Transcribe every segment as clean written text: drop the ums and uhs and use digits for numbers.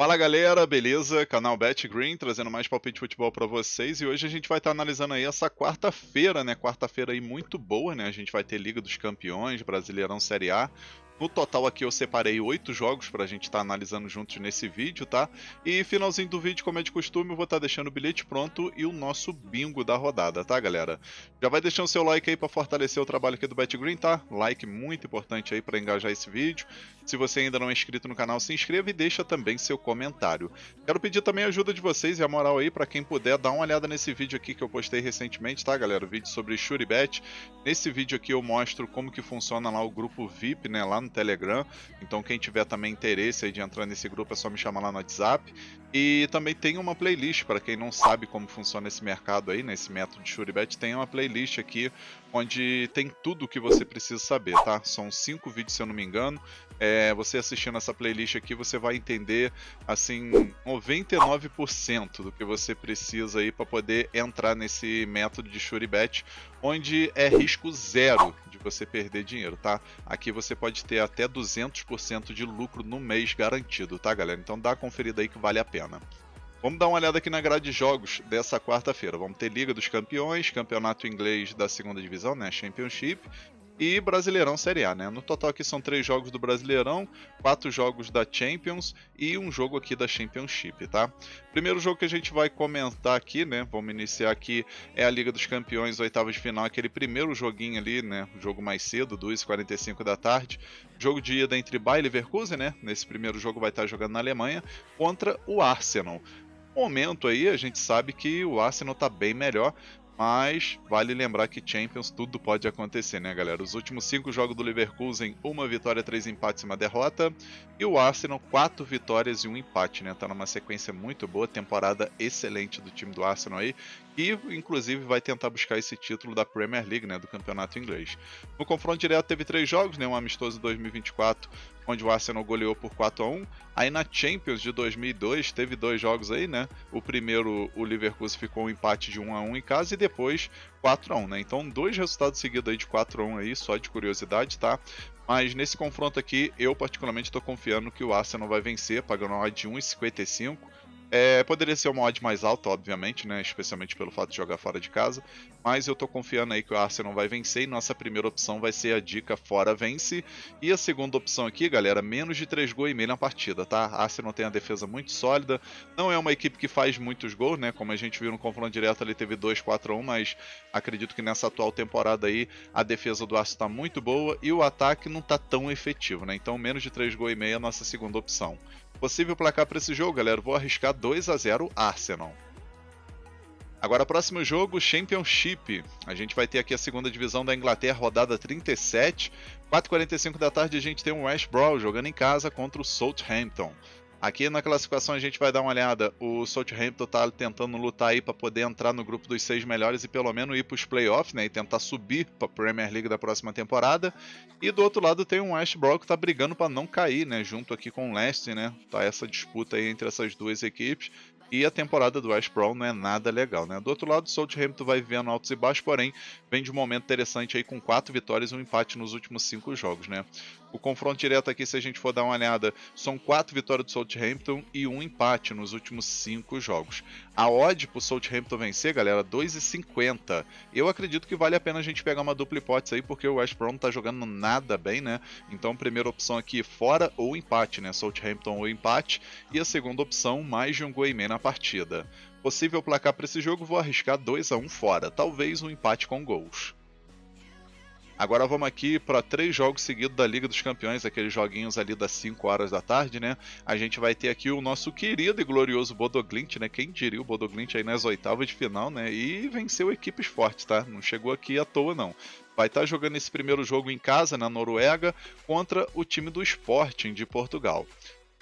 Fala galera, beleza? Canal Bet Green trazendo mais palpite de futebol para vocês e hoje a gente vai estar analisando aí essa quarta-feira, né? Quarta-feira aí muito boa, né? A gente vai ter Liga dos Campeões, Brasileirão Série A. No total aqui eu separei 8 jogos para a gente estar analisando juntos nesse vídeo, tá? E finalzinho do vídeo, como é de costume, eu vou estar deixando o bilhete pronto e o nosso bingo da rodada, tá galera? Já vai deixando seu like aí para fortalecer o trabalho aqui do Bet Green, tá? Like muito importante aí para engajar esse vídeo. Se você ainda não é inscrito no canal, se inscreva e deixa também seu comentário. Quero pedir também a ajuda de vocês e a moral aí para quem puder dar uma olhada nesse vídeo aqui que eu postei recentemente, tá galera? O vídeo sobre Shuribet. Nesse vídeo aqui eu mostro como que funciona lá o grupo VIP, né, lá no Telegram. Então quem tiver também interesse aí de entrar nesse grupo é só me chamar lá no WhatsApp. E também tem uma playlist para quem não sabe como funciona esse mercado aí, nesse método de Shuribet, tem uma playlist aqui onde tem tudo o que você precisa saber, tá? São 5 vídeos se eu não me engano. Você assistindo essa playlist aqui, você vai entender assim 99% do que você precisa aí para poder entrar nesse método de Shuribet, onde é risco zero de você perder dinheiro, tá? Aqui você pode ter até 200% de lucro no mês garantido, tá, galera? Então dá uma conferida aí que vale a pena. Vamos dar uma olhada aqui na grade de jogos dessa quarta-feira. Vamos ter Liga dos Campeões, Campeonato Inglês da segunda divisão, né, Championship, e Brasileirão Série A, né? No total aqui são 3 jogos do Brasileirão, 4 jogos da Champions e um jogo aqui da Championship, tá? Primeiro jogo que a gente vai comentar aqui, né? Vamos iniciar aqui, é a Liga dos Campeões, oitavas de final, aquele primeiro joguinho ali, né? Jogo mais cedo, 2h45 da tarde. Jogo de ida entre Bayer e Leverkusen, né? Nesse primeiro jogo vai estar jogando na Alemanha, contra o Arsenal. No momento aí, a gente sabe que o Arsenal está bem melhor, mas vale lembrar que Champions tudo pode acontecer, né, galera? Os últimos 5 jogos do Leverkusen, 1 vitória, 3 empates e 1 derrota. E o Arsenal, 4 vitórias e 1 empate, né? Tá numa sequência muito boa, temporada excelente do time do Arsenal aí. E, inclusive, vai tentar buscar esse título da Premier League, né? Do campeonato inglês. No confronto direto teve 3 jogos, né? Um amistoso 2024, onde o Arsenal goleou por 4-1. Aí na Champions de 2002 teve 2 jogos aí, né? O primeiro, o Leverkusen ficou um empate de 1-1 em casa e depois 4-1, né? Então 2 resultados seguidos aí de 4-1 aí, só de curiosidade, tá? Mas nesse confronto aqui, eu particularmente estou confiando que o Arsenal vai vencer, pagando uma odd de 1,55. Poderia ser uma odd mais alta, obviamente, né? Especialmente pelo fato de jogar fora de casa. Mas eu tô confiando aí que o Arsenal vai vencer. E nossa primeira opção vai ser a dica fora vence. E a segunda opção aqui, galera, menos de 3 gols e meio na partida, tá? A Arsenal tem a defesa muito sólida. Não é uma equipe que faz muitos gols, né? Como a gente viu no confronto direto ali, teve 2-4-1. Mas acredito que nessa atual temporada aí, a defesa do Arsenal tá muito boa. E o ataque não tá tão efetivo, né? Então menos de 3 gols e meio é a nossa segunda opção. Possível placar para esse jogo, galera, vou arriscar 2-0 Arsenal. Agora, próximo jogo, Championship. A gente vai ter aqui a segunda divisão da Inglaterra, rodada 37. 4h45 da tarde a gente tem o West Brom jogando em casa contra o Southampton. Aqui na classificação a gente vai dar uma olhada. O Southampton está tentando lutar aí para poder entrar no grupo dos 6 melhores e pelo menos ir para os playoffs, né? E tentar subir para a Premier League da próxima temporada. E do outro lado tem o West Brom que está brigando para não cair, né? Junto aqui com o Leicester, né? Tá essa disputa aí entre essas duas equipes. E a temporada do West Brom não é nada legal, né? Do outro lado, o Southampton vai vivendo altos e baixos, porém vem de um momento interessante aí com 4 vitórias e 1 empate nos últimos 5 jogos, né? O confronto direto aqui, se a gente for dar uma olhada, são 4 vitórias do Southampton e 1 empate nos últimos 5 jogos. A odd pro Southampton vencer, galera, 2,50. Eu acredito que vale a pena a gente pegar uma dupla hipótese aí, porque o West Brom não tá jogando nada bem, né? Então, primeira opção aqui, fora ou empate, né? Southampton ou empate. E a segunda opção, mais de 1 gol e meio na partida. Possível placar para esse jogo, vou arriscar 2-1 fora. Talvez um empate com gols. Agora vamos aqui para 3 jogos seguidos da Liga dos Campeões, aqueles joguinhos ali das 5 horas da tarde, né? A gente vai ter aqui o nosso querido e glorioso Bodo Glimt, né? Quem diria o Bodo Glimt aí nas oitavas de final, né? E venceu equipes fortes, tá? Não chegou aqui à toa, não. Vai estar jogando esse primeiro jogo em casa, na Noruega, contra o time do Sporting de Portugal.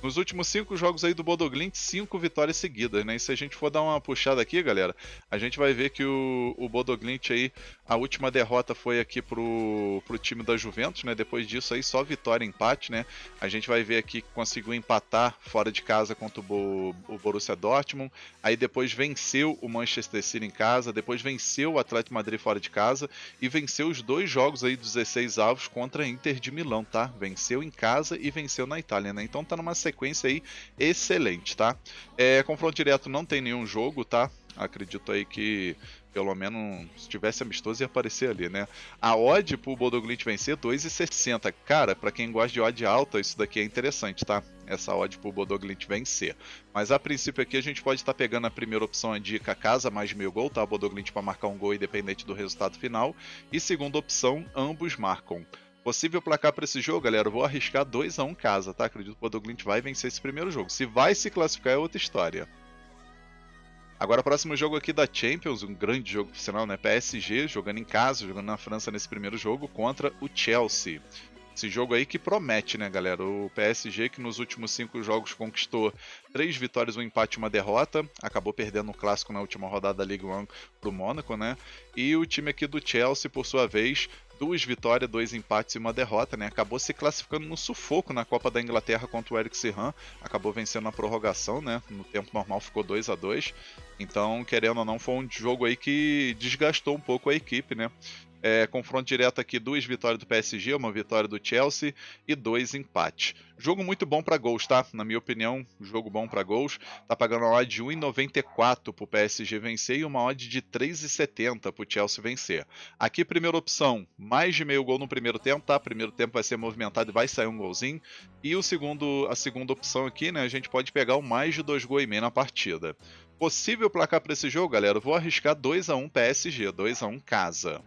Nos últimos 5 jogos aí do Bodo Glimt, 5 vitórias seguidas, né? E se a gente for dar uma puxada aqui, galera, a gente vai ver que o Bodo Glimt aí, a última derrota foi aqui pro time da Juventus, né? Depois disso aí só vitória e empate, né? A gente vai ver aqui que conseguiu empatar fora de casa contra o Borussia Dortmund, aí depois venceu o Manchester City em casa, depois venceu o Atlético Madrid fora de casa e venceu os 2 jogos aí dos 16 avos contra a Inter de Milão, tá? Venceu em casa e venceu na Itália, né? Então tá numa sequência aí excelente, tá? Confronto direto não tem nenhum jogo, tá? Acredito aí que pelo menos se tivesse amistoso ia aparecer ali, né? A odd pro Bodoglint vencer 2,60. Cara, pra quem gosta de odd alta, isso daqui é interessante, tá? Essa odd pro Bodoglint vencer. Mas a princípio aqui a gente pode estar pegando a primeira opção, a dica casa mais de meio gol, tá? Bodoglint para marcar um gol independente do resultado final. E segunda opção, ambos marcam. Possível placar para esse jogo, galera, eu vou arriscar 2-1 casa, tá? Acredito que o Bodoglint vai vencer esse primeiro jogo. Se vai se classificar é outra história. Agora, o próximo jogo aqui da Champions, um grande jogo por sinal, né? PSG jogando em casa, jogando na França nesse primeiro jogo contra o Chelsea. Esse jogo aí que promete, né, galera? O PSG que nos últimos 5 jogos conquistou 3 vitórias, um empate e uma derrota. Acabou perdendo o clássico na última rodada da Ligue 1 pro Mônaco, né? E o time aqui do Chelsea, por sua vez, 2 vitórias, 2 empates e uma derrota, né? Acabou se classificando no sufoco na Copa da Inglaterra contra o Eric Serran. Acabou vencendo na prorrogação, né? No tempo normal ficou 2-2. Então, querendo ou não, foi um jogo aí que desgastou um pouco a equipe, né? Confronto direto aqui, 2 vitórias do PSG, uma vitória do Chelsea e 2 empates. Jogo muito bom para gols, tá? Na minha opinião, jogo bom para gols. Tá pagando uma odd de 1,94 pro PSG vencer e uma odd de 3,70 pro Chelsea vencer. Aqui, primeira opção, mais de meio gol no primeiro tempo, tá? Primeiro tempo vai ser movimentado e vai sair um golzinho. E a segunda opção aqui, né? A gente pode pegar o mais de 2 gols e meio na partida. Possível placar para esse jogo, galera? Eu vou arriscar 2-1 PSG, 2-1 casa.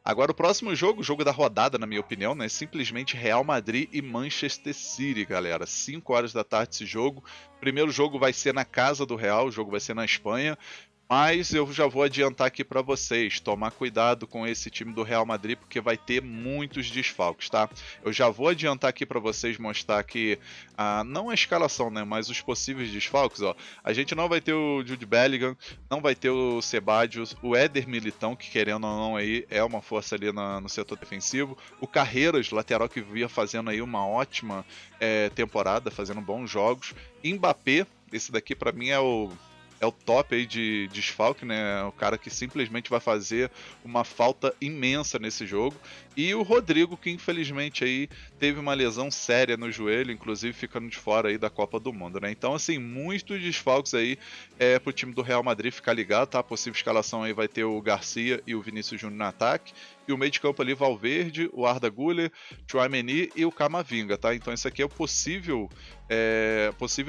Agora o próximo jogo, o jogo da rodada, na minha opinião, né? Simplesmente Real Madrid e Manchester City, galera. 5 horas da tarde esse jogo. Primeiro jogo vai ser na casa do Real, o jogo vai ser na Espanha. Mas eu já vou adiantar aqui para vocês, tomar cuidado com esse time do Real Madrid, porque vai ter muitos desfalques, tá? Eu já vou adiantar aqui para vocês mostrar aqui, não a escalação, né, mas os possíveis desfalques, ó. A gente não vai ter o Jude Bellingham, não vai ter o Ceballos, o Éder Militão, que querendo ou não aí é uma força ali no setor defensivo, o Carreiras, lateral que via fazendo aí uma ótima temporada, fazendo bons jogos, Mbappé, esse daqui para mim é o top aí de desfalque, né? O cara que simplesmente vai fazer uma falta imensa nesse jogo. E o Rodrigo, que infelizmente aí teve uma lesão séria no joelho, inclusive ficando de fora aí da Copa do Mundo, né? Então, assim, muitos desfalques aí pro time do Real Madrid ficar ligado, tá? A possível escalação aí vai ter o Garcia e o Vinícius Júnior no ataque. E o meio de campo ali, Valverde, o Arda Güler, Tchouaméni e o Camavinga, tá? Então, isso aqui é o possível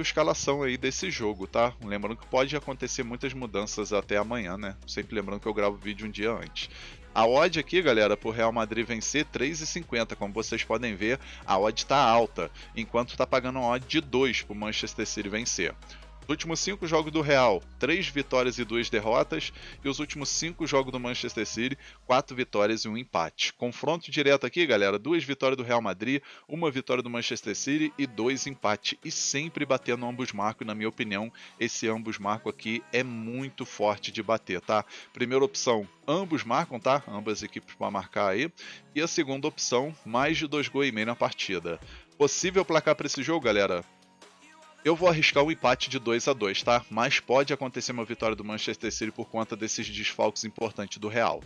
escalação aí desse jogo, tá? Lembrando que pode acontecer muitas mudanças até amanhã, né? Sempre lembrando que eu gravo o vídeo um dia antes. A odd aqui, galera, pro Real Madrid vencer 3,50, como vocês podem ver, a odd tá alta, enquanto tá pagando uma odd de 2 pro Manchester City vencer. Os últimos 5 jogos do Real, 3 vitórias e 2 derrotas. E os últimos 5 jogos do Manchester City, 4 vitórias e 1 empate. Confronto direto aqui, galera, 2 vitórias do Real Madrid, 1 vitória do Manchester City e 2 empates. E sempre batendo ambos marcos, na minha opinião, esse ambos marcos aqui é muito forte de bater, tá? Primeira opção, ambos marcam, tá? Ambas equipes para marcar aí. E a segunda opção, mais de 2 gols e meio na partida. Possível placar para esse jogo, galera? Eu vou arriscar um empate de 2-2, tá? Mas pode acontecer uma vitória do Manchester City por conta desses desfalques importantes do Real.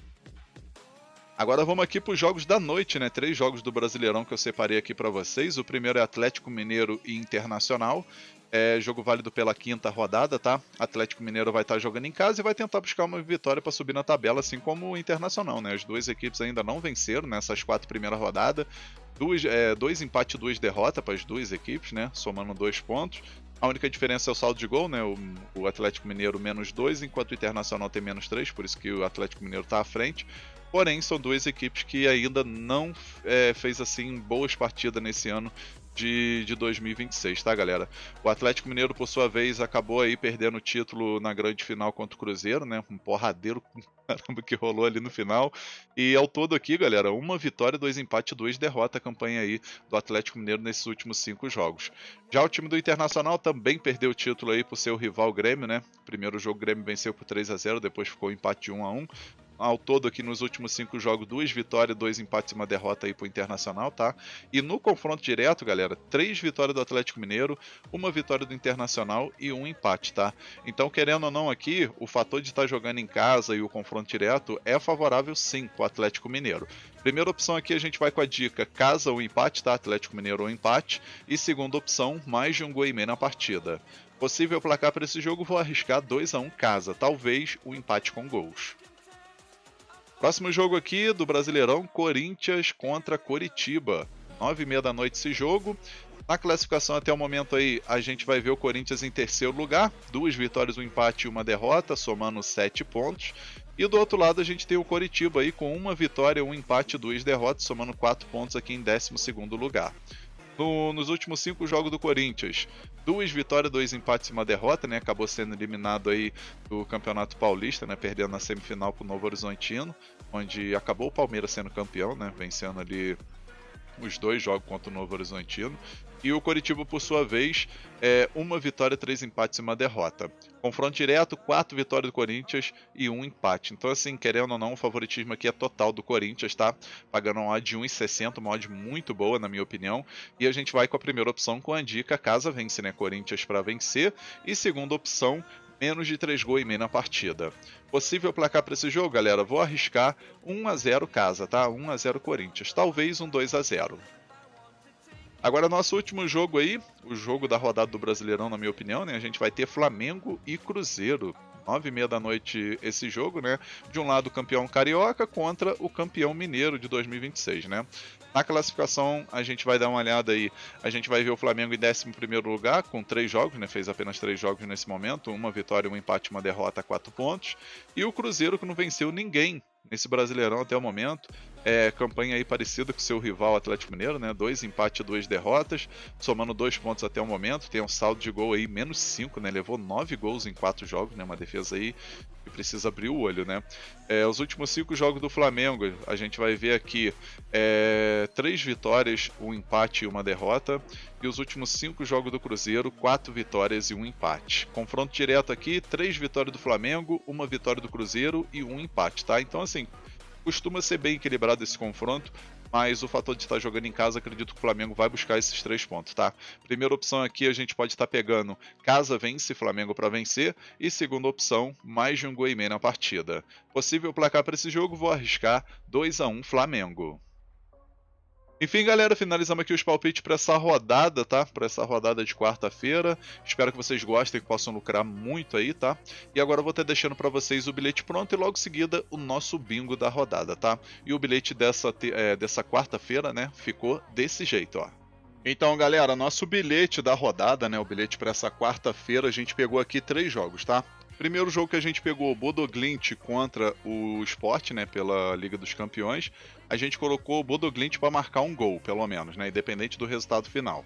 Agora vamos aqui para os jogos da noite, né? 3 jogos do Brasileirão que eu separei aqui para vocês. O primeiro é Atlético Mineiro e Internacional. Jogo válido pela 5ª rodada, tá? Atlético Mineiro vai estar jogando em casa e vai tentar buscar uma vitória para subir na tabela, assim como o Internacional, né? As duas equipes ainda não venceram nessas 4 primeiras rodadas. 2 empates e 2 derrotas para as duas equipes, né? Somando 2 pontos. A única diferença é o saldo de gol, né? O Atlético Mineiro -2, enquanto o Internacional tem -3, por isso que o Atlético Mineiro está à frente. Porém, são duas equipes que ainda não fez assim boas partidas nesse ano de 2026, tá, galera? O Atlético Mineiro, por sua vez, acabou aí perdendo o título na grande final contra o Cruzeiro, né? Um porradeiro caramba que rolou ali no final. E ao todo aqui, galera, 1 vitória, 2 empates, 2 derrotas a campanha aí do Atlético Mineiro nesses últimos 5 jogos. Já o time do Internacional também perdeu o título aí pro seu rival Grêmio, né? Primeiro jogo o Grêmio venceu por 3-0, depois ficou empate 1-1. ao todo aqui nos últimos 5 jogos, 2 vitórias, 2 empates e 1 derrota aí pro Internacional, tá? E no confronto direto, galera, 3 vitórias do Atlético Mineiro, 1 vitória do Internacional e 1 empate, tá? Então, querendo ou não aqui, o fator de estar jogando em casa e o confronto direto é favorável sim pro Atlético Mineiro. Primeira opção aqui, a gente vai com a dica casa ou empate, tá? Atlético Mineiro ou empate. E segunda opção, mais de 1 gol e meio na partida. Possível placar para esse jogo, vou arriscar 2-1 casa, talvez um empate com gols. Próximo jogo aqui do Brasileirão, Corinthians contra Coritiba. 9h30 da noite esse jogo. Na classificação até o momento aí, a gente vai ver o Corinthians em terceiro lugar. 2 vitórias, 1 empate e 1 derrota, somando 7 pontos. E do outro lado a gente tem o Coritiba aí com 1 vitória, 1 empate e 2 derrotas, somando 4 pontos aqui em 12º lugar. Nos últimos 5 jogos do Corinthians, 2 vitórias, 2 empates e 1 derrota, né? Acabou sendo eliminado aí do Campeonato Paulista, né? Perdendo na semifinal para o Novo Horizontino, onde acabou o Palmeiras sendo campeão, né? Vencendo ali os 2 jogos contra o Novo Horizontino. E o Coritiba, por sua vez, 1 vitória, 3 empates e 1 derrota. Confronto direto, 4 vitórias do Corinthians e 1 empate. Então, assim, querendo ou não, o favoritismo aqui é total do Corinthians, tá? Pagando uma odd de 1,60, uma odd muito boa, na minha opinião. E a gente vai com a primeira opção com a dica casa vence, né? Corinthians para vencer. E segunda opção, menos de 3 gols e meio na partida. Possível placar para esse jogo, galera? Vou arriscar 1-0 casa, tá? 1-0 Corinthians. Talvez um 2-0. Agora, nosso último jogo aí, o jogo da rodada do Brasileirão, na minha opinião, né? A gente vai ter Flamengo e Cruzeiro. 9h30 da noite esse jogo, né? De um lado o campeão carioca contra o campeão mineiro de 2026, né? Na classificação, a gente vai dar uma olhada aí. A gente vai ver o Flamengo em 11º lugar, com 3 jogos, né? Fez apenas 3 jogos nesse momento. 1 vitória, 1 empate, 1 derrota, 4 pontos. E o Cruzeiro, que não venceu ninguém nesse Brasileirão até o momento. Campanha aí parecida com seu rival Atlético Mineiro, né? 2 empates e 2 derrotas, somando 2 pontos até o momento. Tem um saldo de gol aí, menos 5, né? Levou 9 gols em 4 jogos, né? Uma defesa aí que precisa abrir o olho, né? Os últimos 5 jogos do Flamengo, a gente vai ver aqui 3 vitórias, 1 empate e 1 derrota. E os últimos 5 jogos do Cruzeiro, 4 vitórias e 1 empate. Confronto direto aqui, 3 vitórias do Flamengo, 1 vitória do Cruzeiro e 1 empate, tá? Então, assim, costuma ser bem equilibrado esse confronto, mas o fator de estar jogando em casa, acredito que o Flamengo vai buscar esses 3 pontos, tá? Primeira opção aqui, a gente pode estar pegando casa vence, Flamengo para vencer, e segunda opção, mais de 1 gol e meio na partida. Possível placar para esse jogo, vou arriscar 2-1 Flamengo. Enfim, galera, finalizamos aqui os palpites para essa rodada, tá? Para essa rodada de quarta-feira. Espero que vocês gostem, que possam lucrar muito aí, tá? E agora eu vou estar deixando para vocês o bilhete pronto e logo em seguida o nosso bingo da rodada, tá? E o bilhete dessa quarta-feira, né, ficou desse jeito, ó. Então, galera, nosso bilhete da rodada, né, o bilhete para essa quarta-feira, a gente pegou aqui 3 jogos, tá? Primeiro jogo que a gente pegou, o Bodo Glimt contra o Sport, né, pela Liga dos Campeões. A gente colocou o Bodo Glimt para marcar um gol, pelo menos, né, independente do resultado final.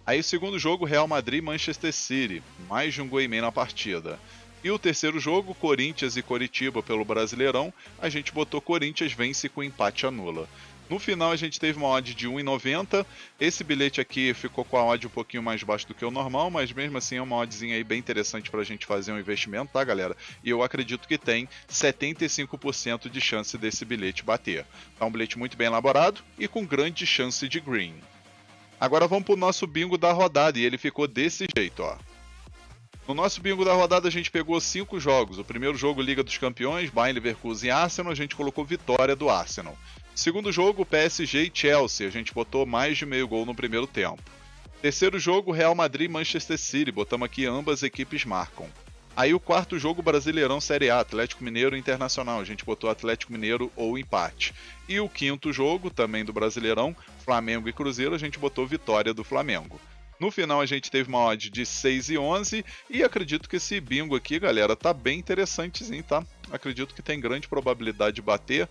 Aí o segundo jogo, Real Madrid e Manchester City, mais de 1 gol e meio na partida. E o terceiro jogo, Corinthians e Coritiba pelo Brasileirão, a gente botou Corinthians vence com empate anula. No final a gente teve uma odd de 1,90. Esse bilhete aqui ficou com a odd um pouquinho mais baixo do que o normal, mas mesmo assim é uma oddzinha aí bem interessante pra gente fazer um investimento, tá, galera? E eu acredito que tem 75% de chance desse bilhete bater. É um bilhete muito bem elaborado e com grande chance de green. Agora vamos pro nosso bingo da rodada e ele ficou desse jeito, ó. No nosso bingo da rodada a gente pegou 5 jogos. O primeiro jogo, Liga dos Campeões, Bayern Leverkusen e Arsenal, a gente colocou vitória do Arsenal. Segundo jogo, PSG e Chelsea, a gente botou mais de meio gol no primeiro tempo. Terceiro jogo, Real Madrid e Manchester City, botamos aqui ambas equipes marcam. Aí o quarto jogo, Brasileirão Série A, Atlético Mineiro e Internacional, a gente botou Atlético Mineiro ou empate. E o quinto jogo, também do Brasileirão, Flamengo e Cruzeiro, a gente botou vitória do Flamengo. No final a gente teve uma odd de 6,11 e acredito que esse bingo aqui, galera, tá bem interessantezinho, tá? Acredito que tem grande probabilidade de bater,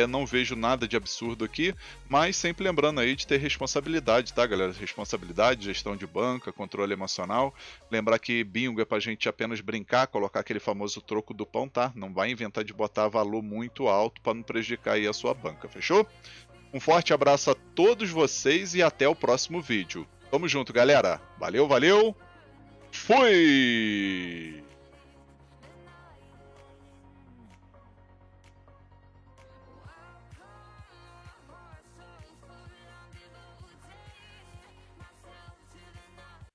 não vejo nada de absurdo aqui, mas sempre lembrando aí de ter responsabilidade, tá, galera? Responsabilidade, gestão de banca, controle emocional. Lembrar que bingo é pra gente apenas brincar, colocar aquele famoso troco do pão, tá? Não vai inventar de botar valor muito alto para não prejudicar aí a sua banca, fechou? Um forte abraço a todos vocês e até o próximo vídeo. Tamo junto, galera. Valeu, valeu. Fui!